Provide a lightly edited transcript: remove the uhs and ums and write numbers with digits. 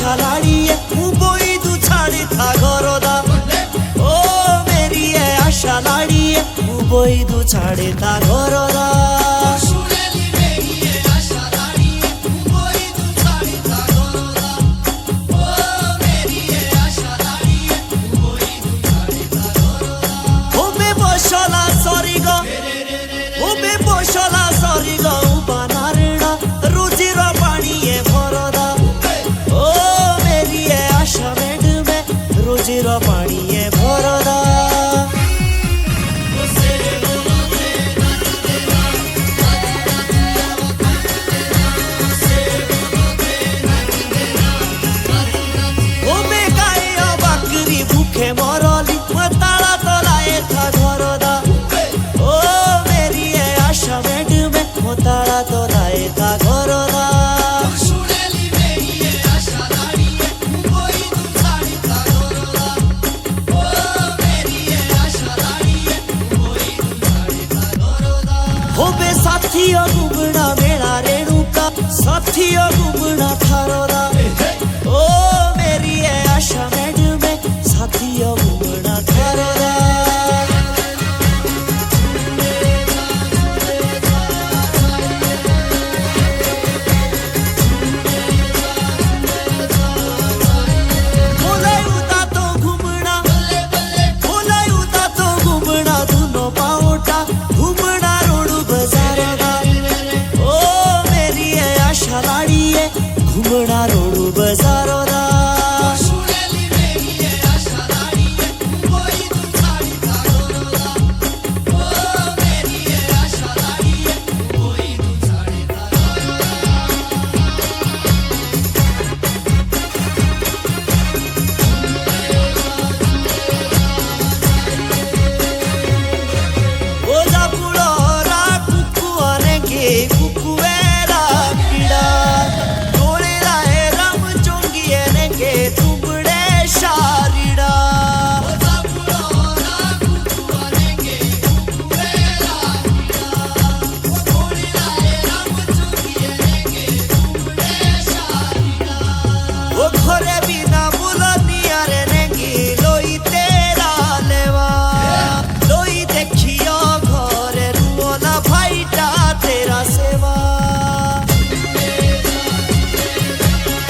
आशा लाड़िए बोई दू छाड़ी था घरदा ओ मेरी है आशा लाड़िए बोई दू छाड़ी था घरदा বসলা সরি গৌ বানারড়া রুজির পানিয়ে ভরদা ও মেরি আশা মেডমে রুজির পানিয়ে ভরদা ও মে গাইয়া বাকরি ভুখে মরলি তালা তলায় থা ঘরদা তারা তোলায় তা ঘরদা होबे साथियों घूमना मेरा रेणुका साथियों घूमना थारोदा ओ मेरी है आशा मैडम साथियों घूमना थारोदा घूमना रोड बाजारों